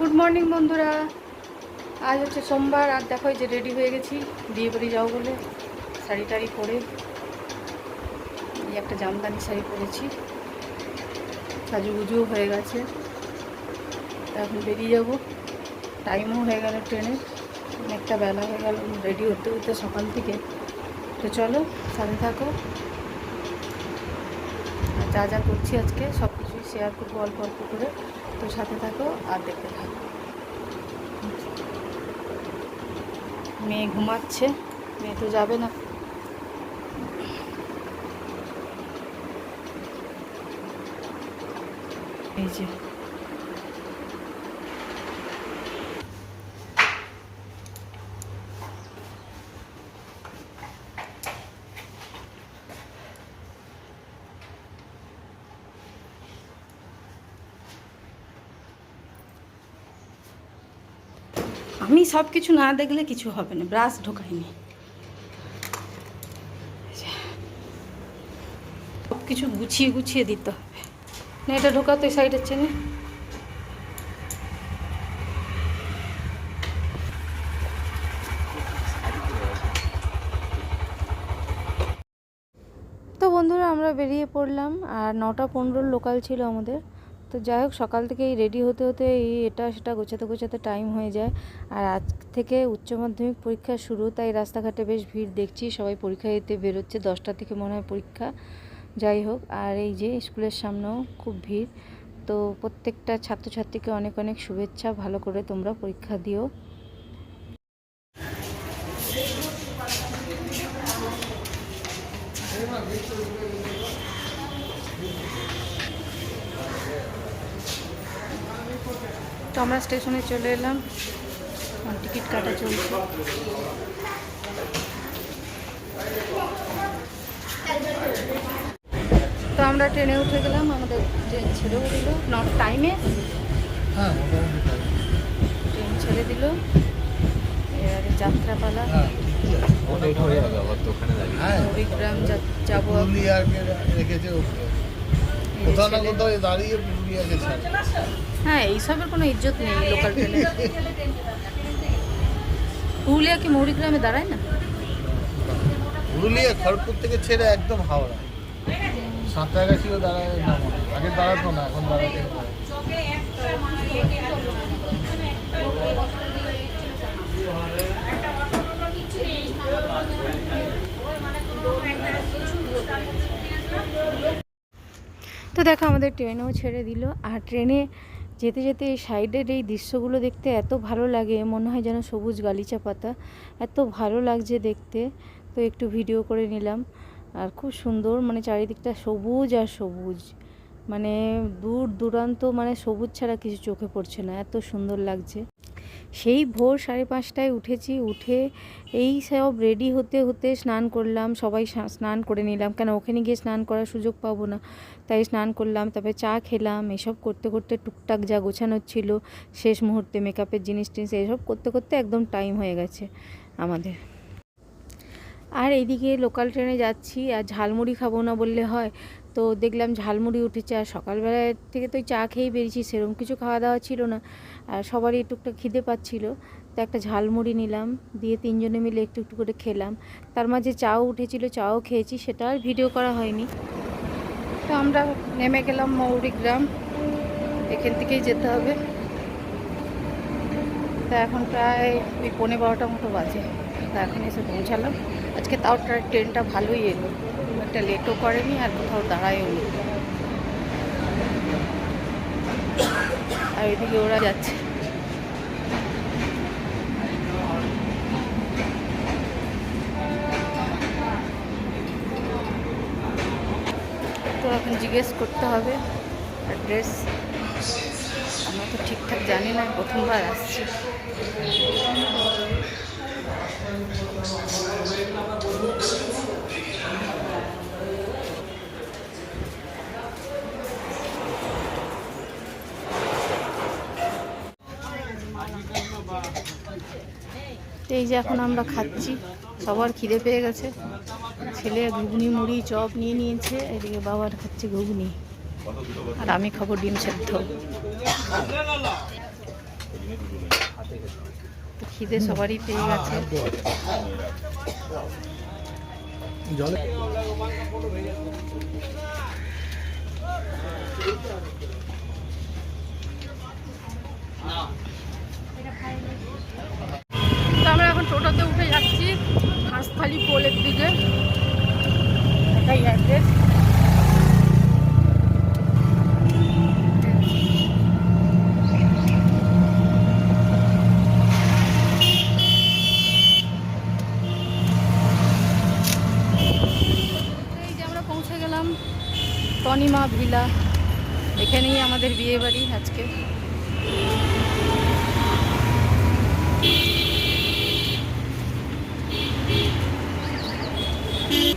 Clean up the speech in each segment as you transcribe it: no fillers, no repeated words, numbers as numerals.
Good morning বন্ধুরা। আজ হচ্ছে সোমবার আর দেখো যে রেডি হয়ে গেছি বিয়ে বাড়ি যাও বলে। শাড়ি টাড়ি পরে এই একটা জামদানি শাড়ি পরেছি, সাজুগুজুও হয়ে গেছে। এখন বেরিয়ে যাব, টাইমও হয়ে গেল ট্রেনে, অনেকটা বেলা হয়ে গেল রেডি হতে হতে সকাল থেকে। তো চলো সাথে থাকো, আর যা যা করছি আজকে সব কিছুই শেয়ার করবো অল্প অল্প করে। তো সাথে থাকো আর দেখতে থাকো। মেয়ে ঘুমাচ্ছে, মেয়ে তো যাবে না। এই যে আমি সব কিছু না দেখলে কিছু হবে না, ব্রাশ ঢোকাইনি, সব কিছু গুছিয়ে গুছিয়ে দিতে হবে। না এটা ঢোকাতো এই সাইডের চেনে। তো বন্ধুরা আমরা বেরিয়ে পড়লাম, আর 9:15 লোকাল ছিল আমাদের। তো যাই হোক সকাল থেকেই রেডি হতে হতে এটা সেটা গোছাতে গোছাতে টাইম হয়ে যায়। আর আজ থেকে উচ্চ মাধ্যমিক পরীক্ষা শুরু, তাই রাস্তাঘাটে বেশ ভিড় দেখছি, সবাই পরীক্ষা দিতে বেরোচ্ছে। 10টা থেকে মনে হয় পরীক্ষা। যাই হোক, আর এই যে স্কুলের সামনেও খুব ভিড়। তো প্রত্যেকটা ছাত্রছাত্রীকে অনেক অনেক শুভেচ্ছা, ভালো করে তোমরা পরীক্ষা দিও। তো আমরা স্টেশনে চলে এলাম, টিকিট কাটা চলছে। তো আমরা ট্রেনে উঠে গেলাম, আমাদের ট্রেন ছেড়েও দিল টাইমে। ট্রেন ছেড়ে দিল, এবারে যাত্রাপালা। কুড়িগ্রাম যাবো। হ্যাঁ, এইসবের কোনো ইজ্জত নেই লোকাল ট্রেনে। পুরুলিয়া কি মৌরিগ্রামে দাঁড়ায় না? পুরুলিয়া খড়গপুর থেকে ছেড়ে একদম হাওড়া। সাঁতরাগাছিও দাঁড়ায় না, আগে দাঁড়াতো না, এখন দাঁড়াতে। তো দেখো আমাদের ট্রেনেও ছেড়ে দিল। আর ট্রেনে যেতে যেতে এই সাইডের এই দৃশ্যগুলো দেখতে এত ভালো লাগে, মনে হয় যেন সবুজ গালিচা পাতা, এত ভালো লাগছে দেখতে। তো একটু ভিডিও করে নিলাম। আর খুব সুন্দর, মানে চারিদিকটা সবুজ আর সবুজ, মানে দূর দূরান্ত, মানে সবুজ ছাড়া কিছু চোখে পড়ছে না, এত সুন্দর লাগছে। সেই ভোর 5:30টায় উঠেছি, উঠে এই সব রেডি হতে হতে স্নান করলাম, সবাই স্নান করে নিলাম, কেন ওখানে গিয়ে স্নান করার সুযোগ পাবো না, তাই স্নান করলাম। তারপরে চা খেলাম, এসব করতে করতে টুকটাক যা গোছানোর ছিল শেষ মুহূর্তে মেকআপের জিনিস টিনিস এসব করতে করতে একদম টাইম হয়ে গেছে আমাদের। আর এইদিকে লোকাল ট্রেনে যাচ্ছি, আর ঝালমুড়ি খাবো না বললে হয়। তো দেখলাম ঝালমুড়ি উঠেছে, আর সকালবেলা থেকে তো চা খেয়েই বেরিয়েছি, সেরকম কিছু খাওয়া দাওয়া ছিল না, আর সবারই একটুকটা খিদে পাচ্ছিল। তো একটা ঝালমুড়ি নিলাম, দিয়ে 3জনে মিলে একটু একটু করে খেলাম। তার মাঝে চাও উঠেছিল, চাও খেয়েছি, সেটা আর ভিডিও করা হয়নি। তো আমরা নেমে গেলাম মৌরিগ্রাম, এখান থেকেই যেতে হবে। তা এখন প্রায় ওই 12:15 মতো বাজে। তা এখন এসে পৌঁছালাম। আজকে তাও ট্রেনটা ভালোই এলো, একটা লেটও করেনি আর কোথাও দাঁড়ায়ও নি। আর এদিকে ওরা যাচ্ছে। তো এখন জিজ্ঞেস করতে হবে অ্যাড্রেস, আমরা তো ঠিকঠাক জানি না, প্রথমবার আসছি। এই যে এখন আমরা খাচ্ছি, সবার খিদে পেয়ে গেছে। ছেলে ঘুগনি মুড়ি চপ নিয়ে নিয়েছে, এদিকে বাবার খাচ্ছে ঘুগনি, আর আমি খাবো ডিম সেদ্ধ। তো খিদে সবারই পেয়ে গেছে। জলে তো আমরা এখন টোটোতে উঠে যাচ্ছি হাঁসখালি পোলের দিকে। এটাই অ্যাড্রেস। এই যে আমরা পৌঁছে গেলাম তনিমা ভিলা। এখানেই আমাদের বিয়ে বাড়ি আজকে।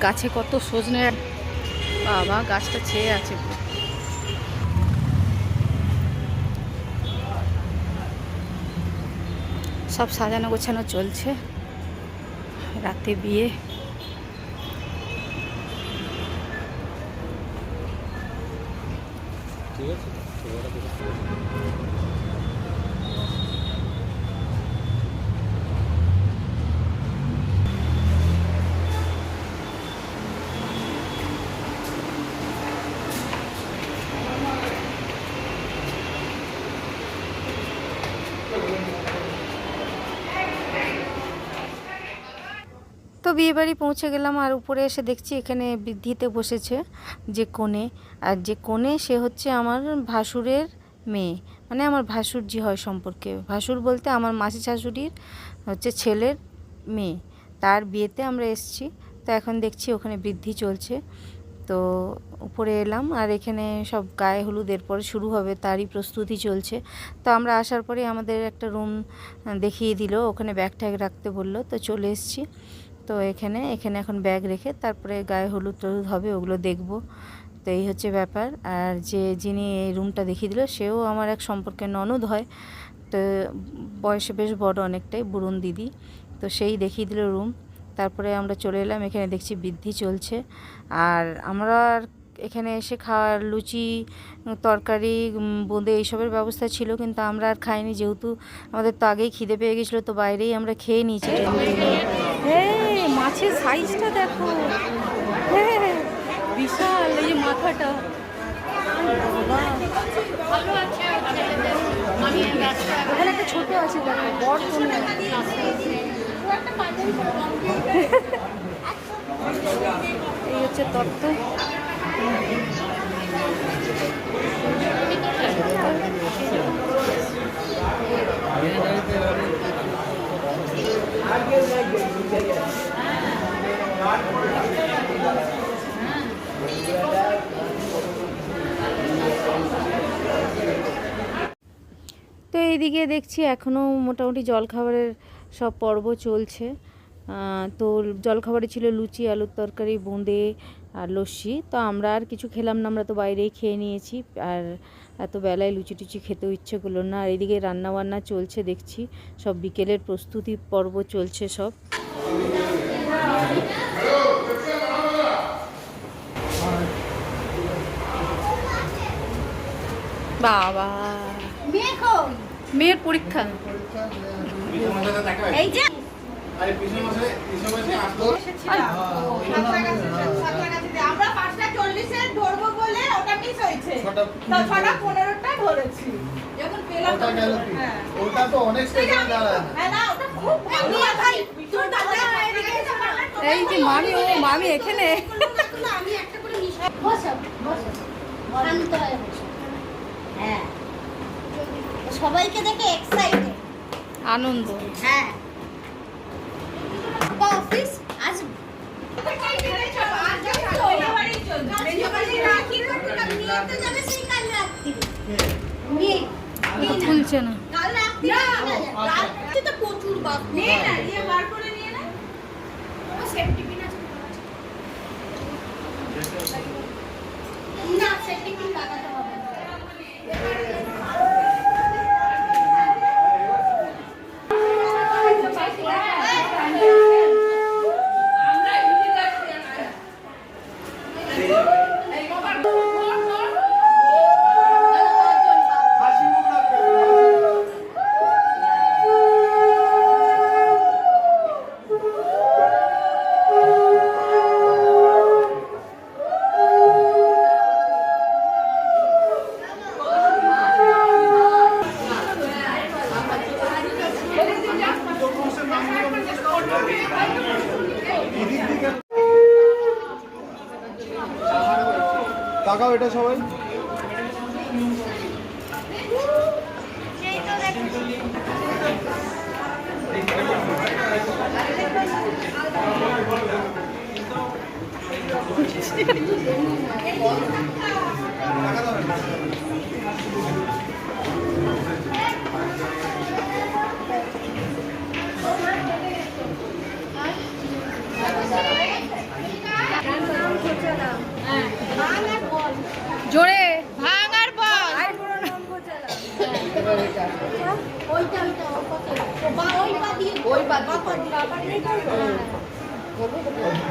গাছে কত সজনে, বাবা গাছটা ছেয়ে আছে। সব সাজানো গোছানো চলছে, রাতে বিয়ে। ঠিক আছে। তো বিয়েবাড়ি পৌঁছে গেলাম, আর উপরে এসে দেখছি এখানে বৃদ্ধিতে বসেছে যে কনে। আর যে কনে সে হচ্ছে আমার ভাসুরের মেয়ে, মানে আমার ভাসুরজি হয় সম্পর্কে। ভাসুর বলতে আমার মাসি শাশুড়ির হচ্ছে ছেলের মেয়ে, তার বিয়েতে আমরা এসেছি। তো এখন দেখছি ওখানে বৃদ্ধি চলছে। তো উপরে এলাম, আর এখানে সব গায়ে হলুদ এরপরে শুরু হবে, তারই প্রস্তুতি চলছে। তো আমরা আসার পরে আমাদের একটা রুম দেখিয়ে দিল, ওখানে ব্যাগ ট্যাগ রাখতে বললো। তো চলে এসেছি। তো এখানে এখন ব্যাগ রেখে তারপরে গায়ে হলুদ টলুদ হবে, ওগুলো দেখব। তো এই হচ্ছে ব্যাপার। আর যিনি এই রুমটা দেখিয়ে দিল সেও আমার এক সম্পর্কে ননদ হয়। তো বয়সে বেশ বড় অনেকটাই, বুড়ুন দিদি। তো সেই দেখিয়ে দিল রুম। তারপরে আমরা চলে এলাম, এখানে দেখছি বৃদ্ধি চলছে। আর আমরা এখানে এসে খাওয়ার লুচি তরকারি বোঁদে এইসবের ব্যবস্থা ছিল, কিন্তু আমরা আর খাইনি, যেহেতু আমাদের তো আগেই খিদে পেয়ে গেছিলো। তো বাইরেই আমরা খেয়ে নিয়েছি। হ্যাঁ, মাছের সাইজটা দেখো, হ্যাঁ বিশাল। এই যে মাথাটা, ওখানে একটা ছোট আছে দেখো, বড় কোনো এই হচ্ছে তত্ত্ব। তো এইদিকে দেখছি এখনও মোটামুটি জলখাবারের সব পর্ব চলছে। তো জলখাবারে ছিল লুচি, আলুর তরকারি, বোঁদে আর লস্যি। তো আমরা আর কিছু খেলাম না, আমরা তো বাইরেই খেয়ে নিয়েছি। আর এত বেলায় লুচি টুচি খেতেও ইচ্ছে করলো না। আর এদিকে রান্নাবান্না চলছে দেখছি, সব বিকেলের প্রস্তুতি পর্ব চলছে সব। বাবা মেয়ের পরীক্ষা, এই যে আমরা 5:40-এ ধরবো বলে ওটা মিস হয়েছে, তো 6:15টা ধরেছি। যখন পেলাম ওটা তো অনেক স্টেশনে দাঁড়ায়। হ্যাঁ না, ওটা খুব ভালো ভাই। তোর দাদা এদিকে এসে এই যে মামি, ও মামি এখানে। আমি একটা করে মিস বসো বসো শান্ত হয়ে বসো। হ্যাঁ, সবাইকে দেখে এক্সাইটেড, আনন্দ। হ্যাঁ অফিস আজ খুলছে না। প্রচুর বার করে নিয়ে না সেফটি পিন আছে না, সেফটি পিন লাগাতে হবে। এটা সবাই। জোরে ভাঙার বল।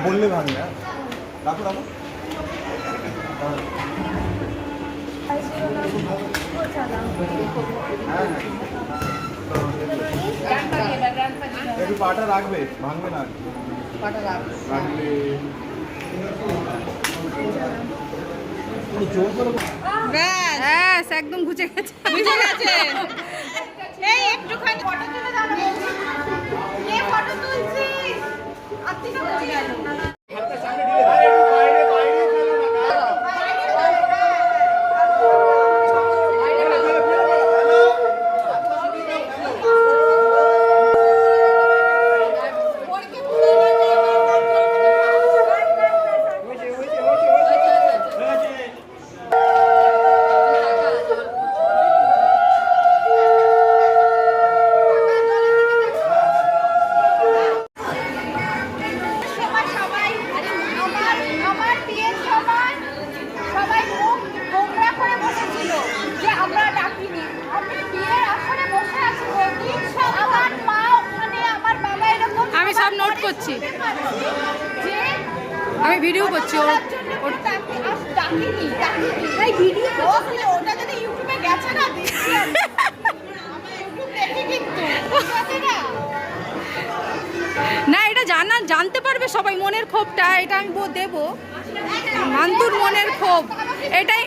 বললে ভাঙে। রাখো রাখো। একটু পাটা রাখবে, ভাঙবে না। পাটা রাখবে। জোর করে ব্যাস একদম ঘুচে গেছে। এই একটুখানি ফটো তুলে দাও না। কে ফটো তুলছিস? আত্মীয় বলে গেল। আমি সব নোট করছি, আমি ভিডিও করছি। না এটা জানতে পারবে সবাই মনের ক্ষোভটা, এটা আমি দেবো। মান্তুর মনের ক্ষোভ এটাই।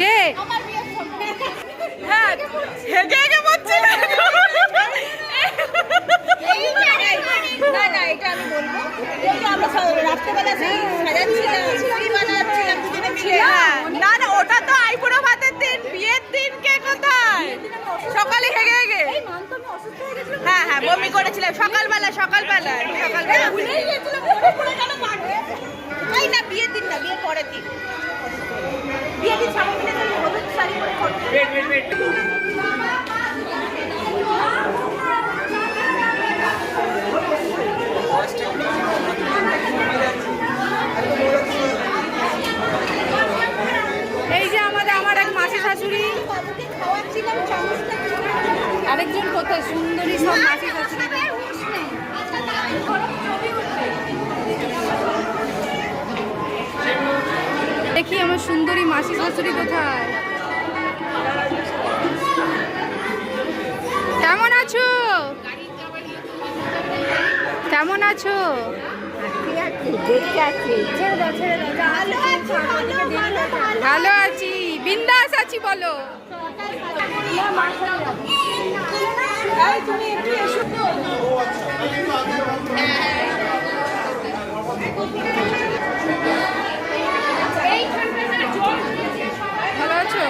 কে না না ওটা তো আইবুড়ো ভাতের দিন, বিয়ের দিন কে কোথায়? সকালে হেগে হেগে হ্যাঁ হ্যাঁ বমি করেছিলাম সকালবেলা এই না বিয়ের দিন না, বিয়ের পরের দিন। বিয়ের দিন সবাই মিলে হলুদ শাড়ি পরে এই যে আমার এক মাসি শাশুড়ি, আরেকজন কোথায় সুন্দরী সব মাসি শাশুড়ি। দেখি আমার সুন্দরী মাসি শাশুড়ি কোথায়। কেমন আছো? কেমন আছো? ভালো আছি, বিন্দাস আছি। বলো ভালো আছো?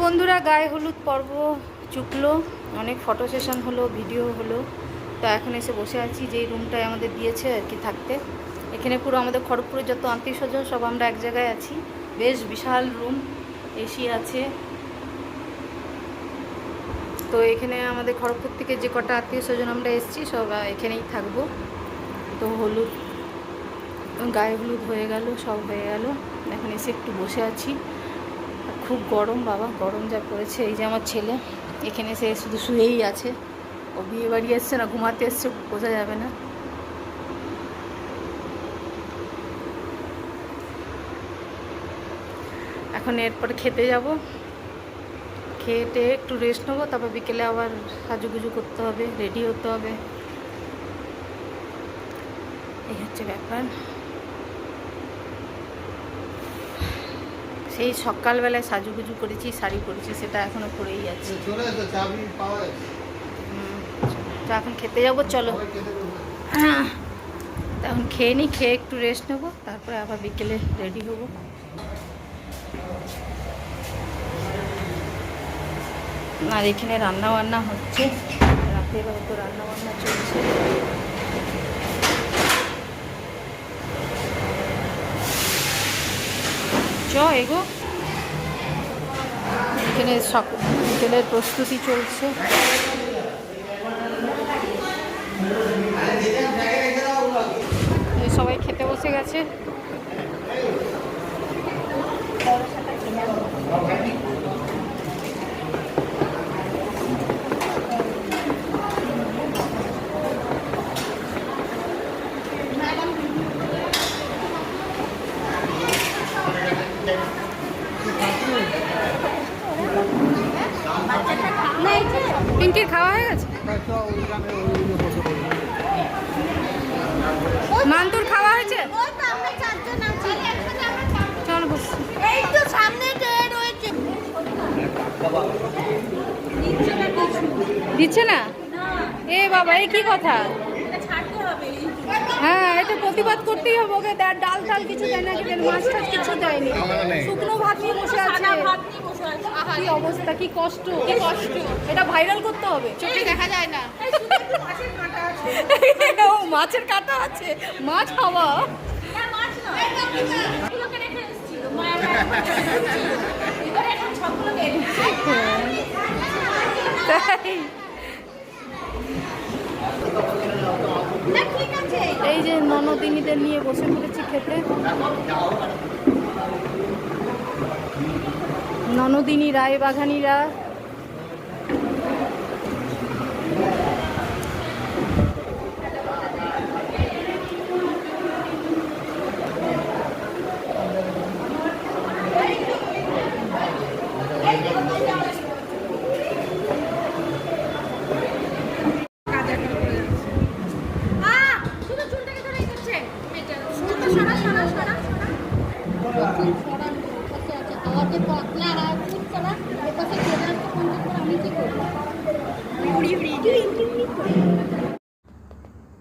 বন্ধুরা গায়ে হলুদ পর্ব চুকলো, অনেক ফটো সেশন হলো, ভিডিও হলো। তো এখন এসে বসে আছি যেই রুমটায় আমাদের দিয়েছে আর কি থাকতে। এখানে পুরো আমাদের খড়গপুরের যত আত্মীয় স্বজন সব আমরা এক জায়গায় আছি। বেশ বিশাল রুম, এসি আছে। তো এখানে আমাদের খড়গপুর থেকে যে কটা আত্মীয় স্বজন আমরা এসেছি সব এখানেই থাকবো। তো হলুদ গায়ে হলুদ হয়ে গেল, সব হয়ে গেল। এখন এসে একটু বসে আছি। খুব গরম বাবা, গরম যা পড়েছে। এই যে আমার ছেলে এখানে এসে শুধু শুয়েই আছে। ও বিয়ে বাড়ি এসছে না ঘুমাতে এসছে বোঝা যাবে না। এখন এরপরে খেতে যাব, খেয়ে একটু রেস্ট নেবো, তারপর বিকেলে আবার সাজুগুজু করতে হবে, রেডি হতে হবে। এই হচ্ছে ব্যাপার। সেই সকালবেলায় সাজুগুজু করেছি, শাড়ি পরেছি, সেটা এখনো পরেই যাচ্ছি। চলে এসো, চাবি পাওয়া যাচ্ছে। তো এখন খেতে যাবো, চলো। সবাই খেতে বসবে। তো এখন খেয়ে নিই, খেয়ে একটু রেস্ট নেবো, তারপরে আবার বিকেলে রেডি হবো। আর এখানে রান্না বান্না হচ্ছে, রাতের হয়তো রান্না বান্না চলছে। এগো, এখানে বিকেলের প্রস্তুতি চলছে। সবাই খেতে বসে গেছে। পিঙ্কির খাওয়া হয়ে গেছে? মান্তুর খাওয়া হয়েছে? ওই তো আমরা চারজন আছি। চল বস। এই তো সামনে ট্রেন রয়েছে। দিচ্ছে না? এ বাবা, এই কি কথা? হ্যাঁ, এটা প্রতিবাদ করতেই হবে। ওকে ডাল টাল কিছু দেয় না, মাছ টাছ কিছু দেয়নি, শুকনো ভাত নিয়ে বসে আছে। কি অবস্থা, কি কষ্ট, কি কষ্ট! এটা ভাইরাল করতে হবে। চোখে দেখা যায় না। ও মাছের কাঁটা আছে, মাছ খাওয়া। তাই? এই যে ননদিনীদের নিয়ে বসে পড়েছি খেতে। ননদিনী রায়বাঘানিরা।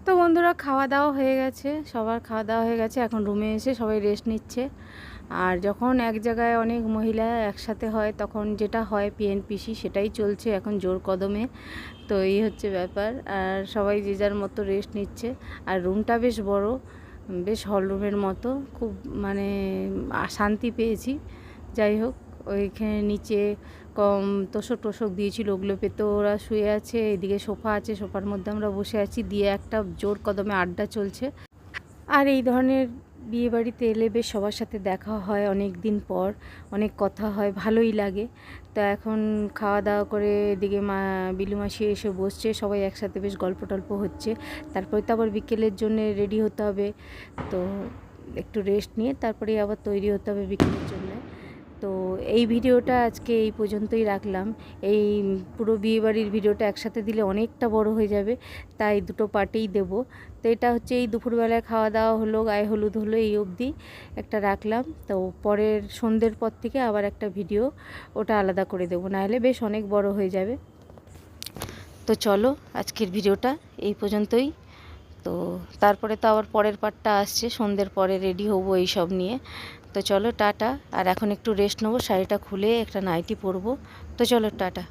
তো বন্ধুরা, খাওয়া দাওয়া হয়ে গেছে, সবার খাওয়া দাওয়া হয়ে গেছে। এখন রুমে এসে সবাই রেস্ট নিচ্ছে। আর যখন এক জায়গায় অনেক মহিলা একসাথে হয়, তখন যেটা হয় পিএনপিসি, সেটাই চলছে এখন জোর কদমে। তো এই হচ্ছে ব্যাপার। আর সবাই যে যার মতো রেস্ট নিচ্ছে। আর রুমটা বেশ বড়, বেশ হল রুমের মতো, খুব মানে শান্তি পেয়েছি। যাই হোক, ওইখানে নিচে কম তোষক টোষক দিয়েছিল, ওগুলো পেতে ওরা শুয়ে আছে। এদিকে সোফা আছে, সোফার মধ্যে আমরা বসে আছি, দিয়ে একটা জোর কদমে আড্ডা চলছে। আর এই ধরনের বিয়েবাড়িতে এলে বেশ সবার সাথে দেখা হয়, অনেক দিন পর অনেক কথা হয়, ভালোই লাগে। তো এখন খাওয়া দাওয়া করে এদিকে বিলু মাসি এসে বসছে, সবাই একসাথে বেশ গল্প টল্প হচ্ছে। তারপরে তো আবার বিকেলের জন্য রেডি হতে হবে। তো একটু রেস্ট নিয়ে তারপরে আবার তৈরি হতে হবে বিকেলের জন্য। তো এই ভিডিওটা আজকে এই পর্যন্তই রাখলাম। এই পুরো বিয়েবাড়ির ভিডিওটা একসাথে দিলে অনেকটা বড় হয়ে যাবে, তাই দুটো পার্টেই দেব। তো এটা হচ্ছে এই দুপুরবেলায় খাওয়া দাওয়া হলো, গায়ে হলুদ হলো, এই অবধি একটা রাখলাম। তো পরের সন্ধ্যের পর থেকে আবার একটা ভিডিও ওটা আলাদা করে দেবো, নাহলে বেশ অনেক বড় হয়ে যাবে। তো চলো, আজকের ভিডিওটা এই পর্যন্তই। তো তারপরে তো আবার পরের পার্টটা আসছে, সন্ধ্যের পরে রেডি হবো এই সব নিয়ে। তো চলো, টাটা। আর এখন একটু রেস্ট নেবো, শাড়িটা খুলে একটা নাইটি পরবো। তো চলো, টাটা।